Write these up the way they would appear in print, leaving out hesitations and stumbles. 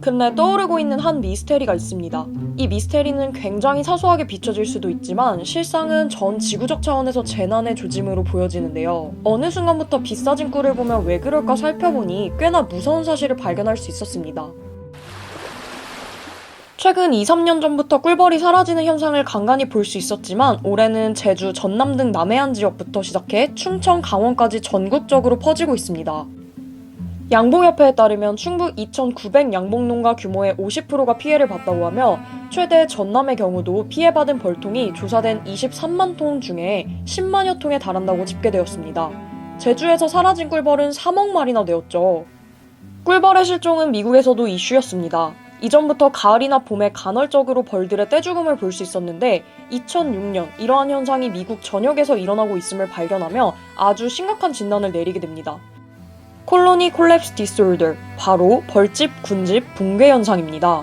근데 떠오르고 있는 한 미스테리가 있습니다. 이 미스테리는 굉장히 사소하게 비춰질 수도 있지만 실상은 전 지구적 차원에서 재난의 조짐으로 보여지는데요. 어느 순간부터 비싸진 꿀을 보며 왜 그럴까 살펴보니 꽤나 무서운 사실을 발견할 수 있었습니다. 최근 2, 3년 전부터 꿀벌이 사라지는 현상을 간간히 볼 수 있었지만 올해는 제주, 전남 등 남해안 지역부터 시작해 충청, 강원까지 전국적으로 퍼지고 있습니다. 양봉협회에 따르면 충북 2,900 양봉농가 규모의 50%가 피해를 봤다고 하며 최대 전남의 경우도 피해받은 벌통이 조사된 23만 통 중에 10만여 통에 달한다고 집계되었습니다. 제주에서 사라진 꿀벌은 3억 마리나 되었죠. 꿀벌의 실종은 미국에서도 이슈였습니다. 이전부터 가을이나 봄에 간헐적으로 벌들의 떼죽음을 볼 수 있었는데 2006년 이러한 현상이 미국 전역에서 일어나고 있음을 발견하며 아주 심각한 진단을 내리게 됩니다. 콜로니 콜랩스 디스오더, 바로 벌집, 군집, 붕괴 현상입니다.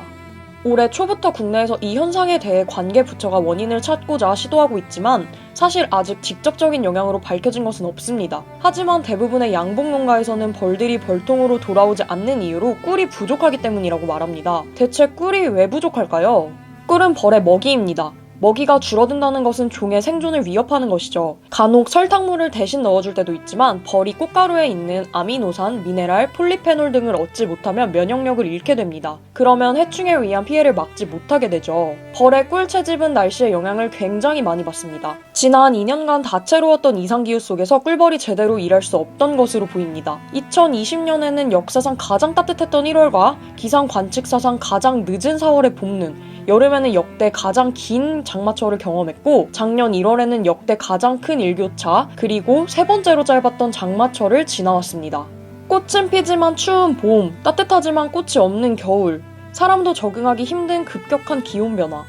올해 초부터 국내에서 이 현상에 대해 관계 부처가 원인을 찾고자 시도하고 있지만 사실 아직 직접적인 영향으로 밝혀진 것은 없습니다. 하지만 대부분의 양봉 농가에서는 벌들이 벌통으로 돌아오지 않는 이유로 꿀이 부족하기 때문이라고 말합니다. 대체 꿀이 왜 부족할까요? 꿀은 벌의 먹이입니다. 먹이가 줄어든다는 것은 종의 생존을 위협하는 것이죠. 간혹 설탕물을 대신 넣어줄 때도 있지만 벌이 꽃가루에 있는 아미노산, 미네랄, 폴리페놀 등을 얻지 못하면 면역력을 잃게 됩니다. 그러면 해충에 의한 피해를 막지 못하게 되죠. 벌의 꿀 채집은 날씨의 영향을 굉장히 많이 받습니다. 지난 2년간 다채로웠던 이상기후 속에서 꿀벌이 제대로 일할 수 없던 것으로 보입니다. 2020년에는 역사상 가장 따뜻했던 1월과 기상 관측사상 가장 늦은 4월에 봄눈, 여름에는 역대 가장 긴 장마철을 경험했고 작년 1월에는 역대 가장 큰 일교차, 그리고 세 번째로 짧았던 장마철을 지나왔습니다. 꽃은 피지만 추운 봄, 따뜻하지만 꽃이 없는 겨울, 사람도 적응하기 힘든 급격한 기온 변화,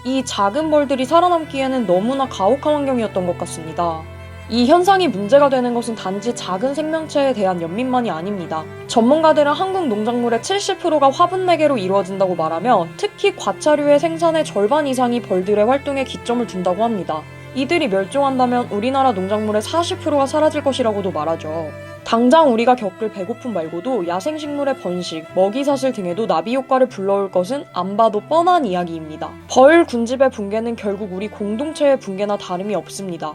이 작은 벌들이 살아남기에는 너무나 가혹한 환경이었던 것 같습니다. 이 현상이 문제가 되는 것은 단지 작은 생명체에 대한 연민만이 아닙니다. 전문가들은 한국 농작물의 70%가 화분 매개로 이루어진다고 말하며 특히 과차류의 생산의 절반 이상이 벌들의 활동에 기점을 둔다고 합니다. 이들이 멸종한다면 우리나라 농작물의 40%가 사라질 것이라고도 말하죠. 당장 우리가 겪을 배고픔 말고도 야생식물의 번식, 먹이사슬 등에도 나비 효과를 불러올 것은 안 봐도 뻔한 이야기입니다. 벌 군집의 붕괴는 결국 우리 공동체의 붕괴나 다름이 없습니다.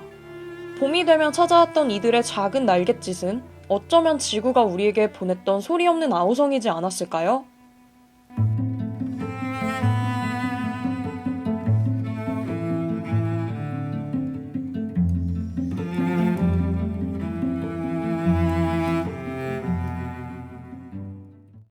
봄이 되면 찾아왔던 이들의 작은 날갯짓은 어쩌면 지구가 우리에게 보냈던 소리 없는 아우성이지 않았을까요?